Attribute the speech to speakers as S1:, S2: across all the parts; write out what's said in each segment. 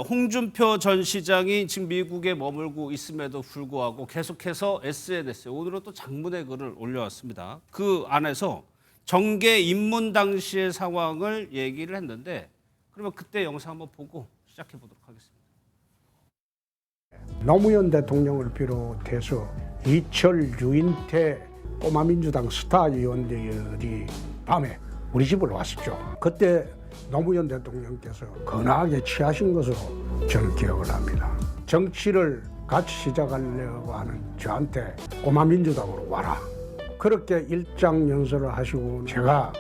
S1: 홍준표 전 시장이 지금 미국에 머물고 있음에도 불구하고 계속해서 SNS에 오늘은 또 장문의 글을 올려왔습니다. 그 안에서 정계 입문 당시의 상황을 얘기를 했는데 그러면 그때 영상 한번 보고 시작해 보도록 하겠습니다.
S2: 노무현 대통령을 비롯해서 이철, 유인태, 꼬마민주당 스타 의원들이 밤에 우리 집을 왔었죠. 그때 노무현 대통령께서 건하게 취하신 것으로 저는 기억을 합니다. 정치를 같이 시작하려고 하는 저한테 꼬마민주당으로 와라. 그렇게 일장연설을 하시고 제가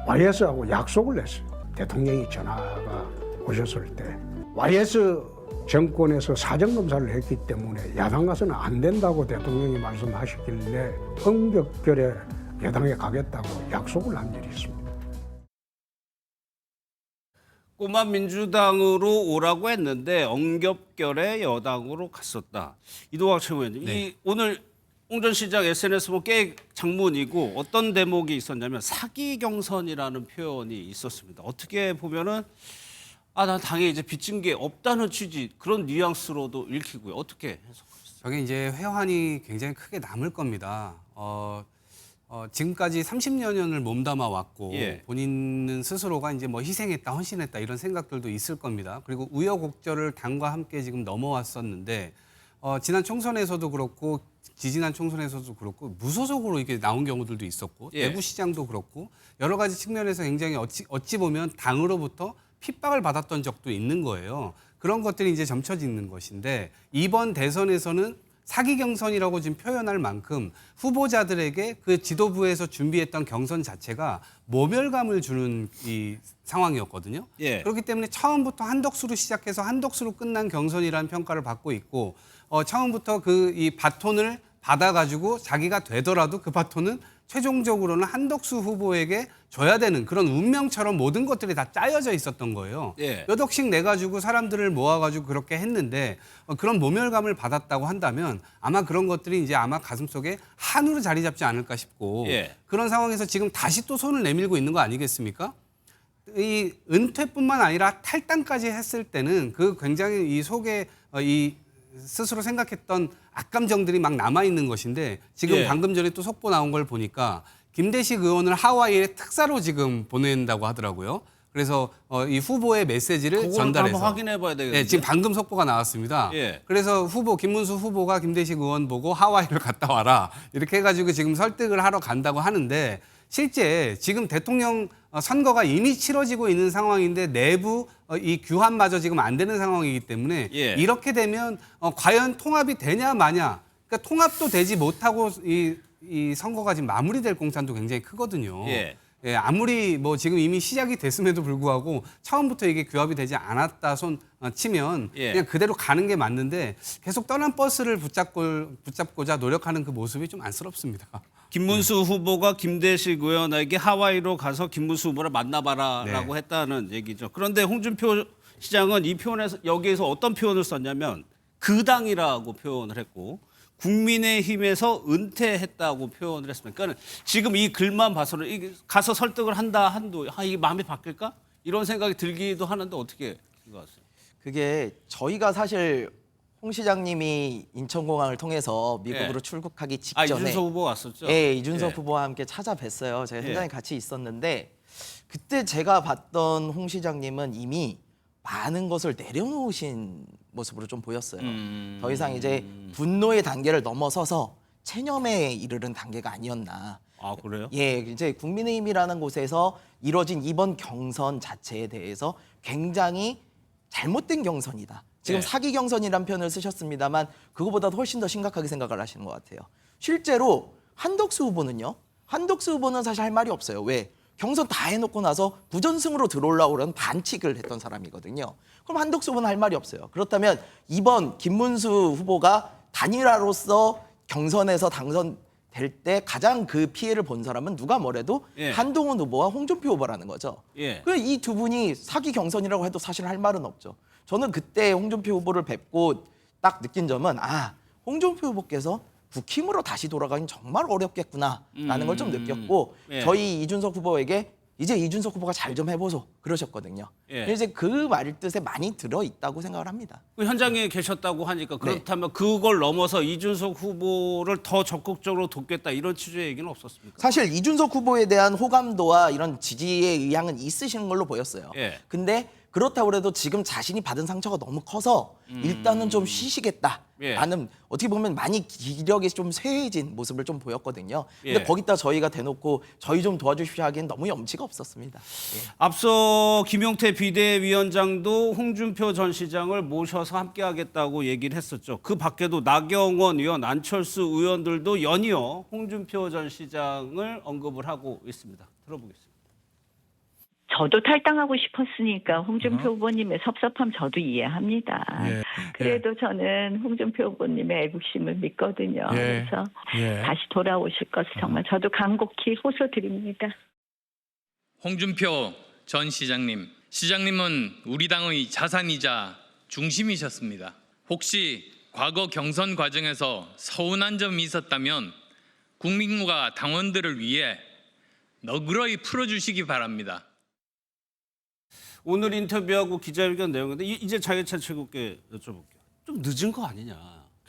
S2: YS하고 약속을 했어요. 대통령이 전화가 오셨을 때. YS 정권에서 사정검사를 했기 때문에 야당 가서는 안 된다고 대통령이 말씀하시길래 엄격결에 여당에 가겠다고 약속을 한 일이 있습니다.
S1: 꼬마 민주당으로 오라고 했는데 엉겹결에 여당으로 갔었다. 이동학 최고위원님, 이 오늘 홍 전 시장 SNS 보면 꽤 장문이고 어떤 대목이 있었냐면 사기 경선이라는 표현이 있었습니다. 어떻게 보면은 난 당에 이제 빚진 게 없다는 취지 그런 뉘앙스로도 읽히고요. 어떻게 해석하셨어요?
S3: 저게 이제 회환이 굉장히 크게 남을 겁니다. 지금까지 30여년을 몸담아 왔고
S1: 예.
S3: 본인은 스스로가 이제 뭐 희생했다, 헌신했다 이런 생각들도 있을 겁니다. 그리고 우여곡절을 당과 함께 지금 넘어왔었는데 지난 총선에서도 그렇고 지지난 총선에서도 그렇고 무소속으로 이게 나온 경우들도 있었고
S1: 예.
S3: 대구시장도 그렇고 여러 가지 측면에서 굉장히 어찌 보면 당으로부터 핍박을 받았던 적도 있는 거예요. 그런 것들이 이제 점쳐지는 것인데 이번 대선에서는 사기 경선이라고 지금 표현할 만큼 후보자들에게 그 지도부에서 준비했던 경선 자체가 모멸감을 주는 이 상황이었거든요.
S1: 예.
S3: 그렇기 때문에 처음부터 한덕수로 시작해서 한덕수로 끝난 경선이라는 평가를 받고 있고 처음부터 그 이 바톤을 받아가지고 자기가 되더라도 그 바톤은 최종적으로는 한덕수 후보에게 줘야 되는 그런 운명처럼 모든 것들이 다 짜여져 있었던 거예요.
S1: 예.
S3: 몇 억씩 내가지고 사람들을 모아가지고 그렇게 했는데 그런 모멸감을 받았다고 한다면 아마 그런 것들이 이제 아마 가슴속에 한으로 자리 잡지 않을까 싶고
S1: 예.
S3: 그런 상황에서 지금 다시 또 손을 내밀고 있는 거 아니겠습니까? 이 은퇴뿐만 아니라 탈당까지 했을 때는 그 굉장히 이 속에 이 스스로 생각했던 악감정들이 막 남아있는 것인데 지금
S1: 예.
S3: 방금 전에 또 속보 나온 걸 보니까 김대식 의원을 하와이에 특사로 지금 보낸다고 하더라고요. 그래서 이 후보의 메시지를
S1: 그걸
S3: 전달해서
S1: 한번 확인해 봐야 되겠네요.
S3: 네, 지금 방금 속보가 나왔습니다.
S1: 예.
S3: 그래서 김문수 후보가 김대식 의원 보고 하와이를 갔다 와라 이렇게 해가지고 지금 설득을 하러 간다고 하는데 실제 지금 대통령 선거가 이미 치러지고 있는 상황인데 내부 이 규합마저 지금 안 되는 상황이기 때문에
S1: 예.
S3: 이렇게 되면 과연 통합이 되냐 마냐 그러니까 통합도 되지 못하고 이 선거가 지금 마무리될 공산도 굉장히 크거든요.
S1: 예.
S3: 예, 아무리 뭐 지금 이미 시작이 됐음에도 불구하고 처음부터 이게 규합이 되지 않았다 치면
S1: 예.
S3: 그냥 그대로 가는 게 맞는데 계속 떠난 버스를 붙잡고자 노력하는 그 모습이 좀 안쓰럽습니다.
S1: 김문수 후보가 김대식 의원에게 하와이로 가서 김문수 후보를 만나봐라라고
S3: 네.
S1: 했다는 얘기죠. 그런데 홍준표 시장은 이 표현에서 여기에서 어떤 표현을 썼냐면 그 당이라고 표현을 했고 국민의힘에서 은퇴했다고 표현을 했습니다. 그러니까 지금 이 글만 봐서는 이게 가서 설득을 한다 한도 이게 마음이 바뀔까? 이런 생각이 들기도 하는데 어떻게 생각하세요?
S4: 그게 저희가 사실 홍 시장님이 인천공항을 통해서 미국으로
S1: 예.
S4: 출국하기 직전에
S1: 이준석 후보 왔었죠?
S4: 예, 이준석
S1: 예.
S4: 후보와 함께 찾아뵀어요. 제가 현장에
S1: 예.
S4: 같이 있었는데 그때 제가 봤던 홍 시장님은 이미 많은 것을 내려놓으신 모습으로 좀 보였어요. 더 이상 이제 분노의 단계를 넘어서서 체념에 이르는 단계가 아니었나.
S1: 아 그래요?
S4: 예, 이제 국민의힘이라는 곳에서 이뤄진 이번 경선 자체에 대해서 굉장히 잘못된 경선이다. 지금
S1: 예.
S4: 사기 경선이라는 표현을 쓰셨습니다만 그거보다도 훨씬 더 심각하게 생각을 하시는 것 같아요. 실제로 한덕수 후보는요. 한덕수 후보는 사실 할 말이 없어요. 왜? 경선 다 해놓고 나서 부전승으로 들어오려고 그런 반칙을 했던 사람이거든요. 그럼 한덕수 후보는 할 말이 없어요. 그렇다면 이번 김문수 후보가 단일화로서 경선에서 당선될 때 가장 그 피해를 본 사람은 누가 뭐래도
S1: 예.
S4: 한동훈 후보와 홍준표 후보라는 거죠.
S1: 예.
S4: 이 두 분이 사기 경선이라고 해도 사실 할 말은 없죠. 저는 그때 홍준표 후보를 뵙고 딱 느낀 점은 홍준표 후보께서 국힘으로 다시 돌아가긴 정말 어렵겠구나라는 걸 좀 느꼈고
S1: 예.
S4: 저희 이준석 후보에게 이제 이준석 후보가 잘 좀 해보소 그러셨거든요.
S1: 예.
S4: 이제 그 말 뜻에 많이 들어 있다고 생각을 합니다.
S1: 그 현장에 계셨다고 하니까 그렇다면 그걸 넘어서 이준석 후보를 더 적극적으로 돕겠다 이런 취지의 얘기는 없었습니까?
S4: 사실 이준석 후보에 대한 호감도와 이런 지지의 의향은 있으신 걸로 보였어요.
S1: 예.
S4: 근데 그렇다고 해도 지금 자신이 받은 상처가 너무 커서 일단은 좀 쉬시겠다라는 어떻게 보면 많이 기력이 좀 쇠해진 모습을 좀 보였거든요. 근데
S1: 예.
S4: 거기다 저희가 대놓고 저희 좀 도와주십시오 하기엔 너무 염치가 없었습니다. 예.
S1: 앞서 김용태 비대위원장도 홍준표 전 시장을 모셔서 함께하겠다고 얘기를 했었죠. 그 밖에도 나경원 의원, 안철수 의원들도 연이어 홍준표 전 시장을 언급을 하고 있습니다. 들어보겠습니다.
S5: 저도 탈당하고 싶었으니까 홍준표 후보님의 섭섭함 저도 이해합니다. 그래도 저는 홍준표 후보님의 애국심을 믿거든요. 그래서 다시 돌아오실 것을 정말 저도 간곡히 호소드립니다.
S6: 홍준표 전 시장님, 시장님은 우리 당의 자산이자 중심이셨습니다. 혹시 과거 경선 과정에서 서운한 점이 있었다면 국민과 당원들을 위해 너그러이 풀어주시기 바랍니다.
S1: 오늘 인터뷰하고 기자회견 내용인데 이제 장해찬 최고께 여쭤볼게요. 좀 늦은 거 아니냐.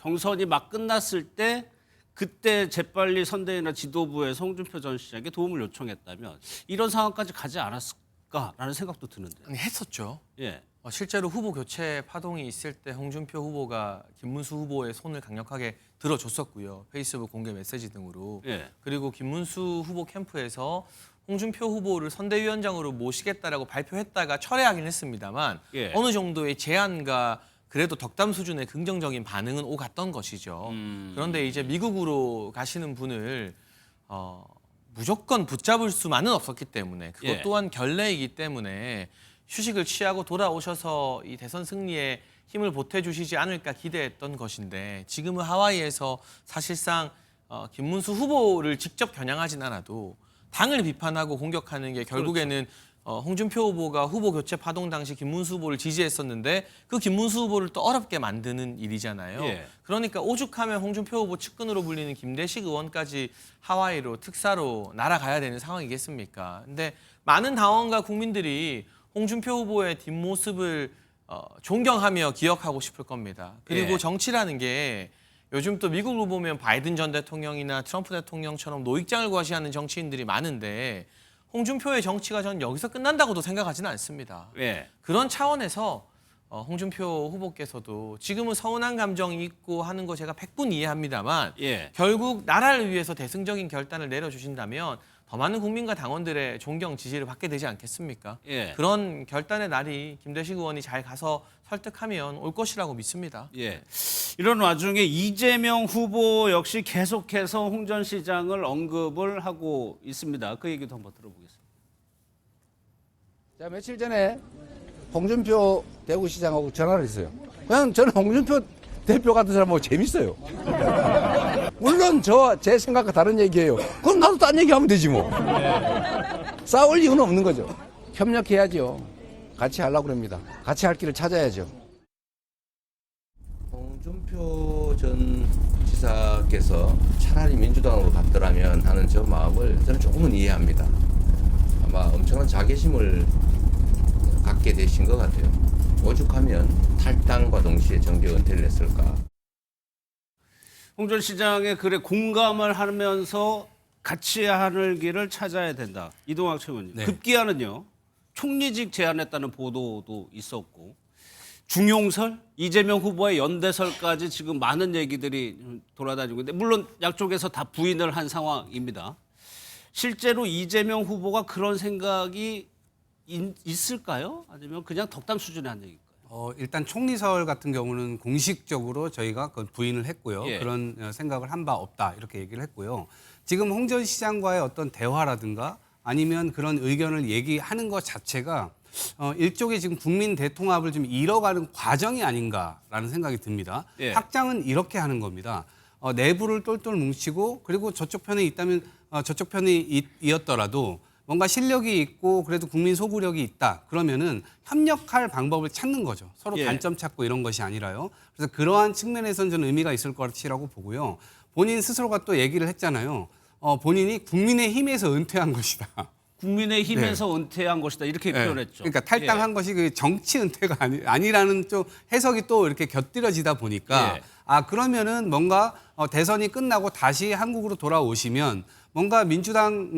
S1: 경선이 막 끝났을 때 그때 재빨리 선대위나 지도부에서 홍준표 전 시장에게 도움을 요청했다면 이런 상황까지 가지 않았을까라는 생각도 드는데.
S7: 아니, 했었죠.
S1: 예.
S7: 실제로 후보 교체 파동이 있을 때 홍준표 후보가 김문수 후보의 손을 강력하게 들어줬었고요. 페이스북 공개 메시지 등으로.
S1: 예.
S7: 그리고 김문수 후보 캠프에서 홍준표 후보를 선대위원장으로 모시겠다라고 발표했다가 철회하긴 했습니다만
S1: 예.
S7: 어느 정도의 제안과 그래도 덕담 수준의 긍정적인 반응은 오갔던 것이죠. 그런데 이제 미국으로 가시는 분을 무조건 붙잡을 수만은 없었기 때문에 그것
S1: 예.
S7: 또한 결례이기 때문에 휴식을 취하고 돌아오셔서 이 대선 승리에 힘을 보태주시지 않을까 기대했던 것인데 지금은 하와이에서 사실상 김문수 후보를 직접 겨냥하진 않아도 당을 비판하고 공격하는 게 결국에는 홍준표 후보가 후보 교체 파동 당시 김문수 후보를 지지했었는데 그 김문수 후보를 또 어렵게 만드는 일이잖아요.
S1: 예.
S7: 그러니까 오죽하면 홍준표 후보 측근으로 불리는 김대식 의원까지 하와이로 특사로 날아가야 되는 상황이겠습니까? 근데 많은 당원과 국민들이 홍준표 후보의 뒷모습을 존경하며 기억하고 싶을 겁니다. 그리고
S1: 예.
S7: 정치라는 게 요즘 또 미국을 보면 바이든 전 대통령이나 트럼프 대통령처럼 노익장을 과시하는 정치인들이 많은데 홍준표의 정치가 전 여기서 끝난다고도 생각하지는 않습니다.
S1: 예.
S7: 그런 차원에서 홍준표 후보께서도 지금은 서운한 감정이 있고 하는 거 제가 100분 이해합니다만
S1: 예.
S7: 결국 나라를 위해서 대승적인 결단을 내려주신다면 더 많은 국민과 당원들의 존경 지지를 받게 되지 않겠습니까?
S1: 예.
S7: 그런 결단의 날이 김대식 의원이 잘 가서 설득하면 올 것이라고 믿습니다.
S1: 예. 이런 와중에 이재명 후보 역시 계속해서 홍 전 시장을 언급을 하고 있습니다. 그 얘기도 한번 들어보겠습니다.
S8: 자, 며칠 전에 홍준표 대구시장하고 전화를 했어요. 그냥 저는 홍준표 대표 같은 사람하고 재밌어요. 물론 제 생각과 다른 얘기예요. 그럼 나도 딴 얘기하면 되지 뭐. 싸울 이유는 없는 거죠. 협력해야죠. 같이 하려고 합니다. 같이 할 길을 찾아야죠. 홍준표 전 지사께서 차라리 민주당으로 갔더라면 하는 저 마음을 저는 조금은 이해합니다. 아마 엄청난 자괴심을 갖게 되신 것 같아요. 오죽하면 탈당과 동시에 정계 은퇴를 했을까.
S1: 홍 전 시장의 글에 공감을 하면서 같이 하는 길을 찾아야 된다. 이동학 최고님.
S3: 네.
S1: 급기야는요. 총리직 제안했다는 보도도 있었고 중용설, 이재명 후보의 연대설까지 지금 많은 얘기들이 돌아다니고 있는데 물론 양쪽에서 다 부인을 한 상황입니다. 실제로 이재명 후보가 그런 생각이 있을까요? 아니면 그냥 덕담 수준의 한 얘기일까요?
S3: 일단 총리설 같은 경우는 공식적으로 저희가 부인을 했고요.
S1: 예.
S3: 그런 생각을 한 바 없다 이렇게 얘기를 했고요. 지금 홍 전 시장과의 어떤 대화라든가 아니면 그런 의견을 얘기하는 것 자체가 일종의 지금 국민 대통합을 좀 이뤄가는 과정이 아닌가라는 생각이 듭니다.
S1: 예.
S3: 확장은 이렇게 하는 겁니다. 내부를 똘똘 뭉치고 그리고 저쪽 편에 있다면 저쪽 편이 이었더라도 뭔가 실력이 있고 그래도 국민 소구력이 있다. 그러면은 협력할 방법을 찾는 거죠. 서로
S1: 예.
S3: 단점 찾고 이런 것이 아니라요. 그래서 그러한 측면에서는 저는 의미가 있을 것이라고 보고요. 본인 스스로가 또 얘기를 했잖아요. 본인이 국민의힘에서 은퇴한 것이다.
S1: 국민의힘에서 은퇴한 것이다 이렇게
S3: 네.
S1: 표현했죠.
S3: 그러니까 탈당한 것이 그 정치 은퇴가 아니라는 좀 해석이 또 이렇게 곁들여지다 보니까
S1: 예.
S3: 그러면은 뭔가 대선이 끝나고 다시 한국으로 돌아오시면 뭔가 민주당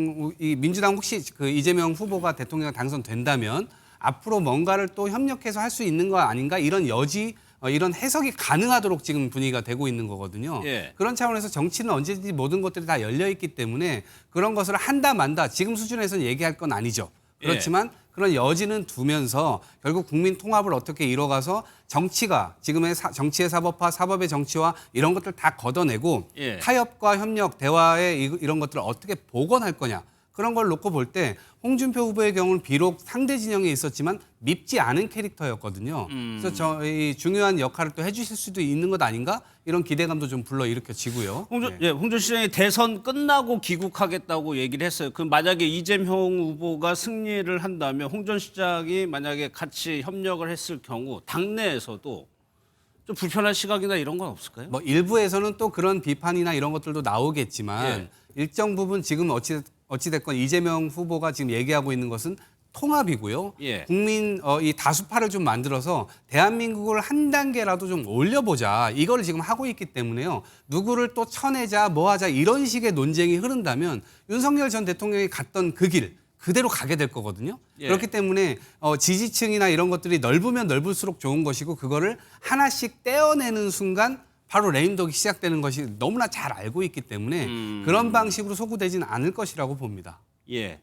S3: 혹시 그 이재명 후보가 대통령 당선된다면 앞으로 뭔가를 또 협력해서 할 수 있는 거 아닌가 이런 여지 이런 해석이 가능하도록 지금 분위기가 되고 있는 거거든요.
S1: 예.
S3: 그런 차원에서 정치는 언제든지 모든 것들이 다 열려 있기 때문에 그런 것을 한다 만다 지금 수준에서는 얘기할 건 아니죠. 그렇지만 그런 여지는 두면서 결국 국민 통합을 어떻게 이뤄가서 정치가 지금의 정치의 사법화, 사법의 정치화 이런 것들 다 걷어내고
S1: 예.
S3: 타협과 협력, 대화의 이런 것들을 어떻게 복원할 거냐. 그런 걸 놓고 볼 때 홍준표 후보의 경우는 비록 상대 진영에 있었지만 밉지 않은 캐릭터였거든요. 그래서 이 중요한 역할을 또 해주실 수도 있는 것 아닌가 이런 기대감도 좀 불러일으켜지고요.
S1: 홍준 시장이 대선 끝나고 귀국하겠다고 얘기를 했어요. 그 만약에 이재명 후보가 승리를 한다면 홍준 시장이 만약에 같이 협력을 했을 경우 당내에서도 좀 불편한 시각이나 이런 건 없을까요?
S3: 뭐 일부에서는 또 그런 비판이나 이런 것들도 나오겠지만 일정 부분 지금 어찌됐건 이재명 후보가 지금 얘기하고 있는 것은 통합이고요.
S1: 예.
S3: 국민 이 다수파를 좀 만들어서 대한민국을 한 단계라도 좀 올려보자. 이걸 지금 하고 있기 때문에요. 누구를 또 쳐내자 뭐 하자 이런 식의 논쟁이 흐른다면 윤석열 전 대통령이 갔던 그 길 그대로 가게 될 거거든요.
S1: 예.
S3: 그렇기 때문에 지지층이나 이런 것들이 넓으면 넓을수록 좋은 것이고 그거를 하나씩 떼어내는 순간 바로 레임덕이 시작되는 것이 너무나 잘 알고 있기 때문에 그런 방식으로 소구되지는 않을 것이라고 봅니다.
S1: 예.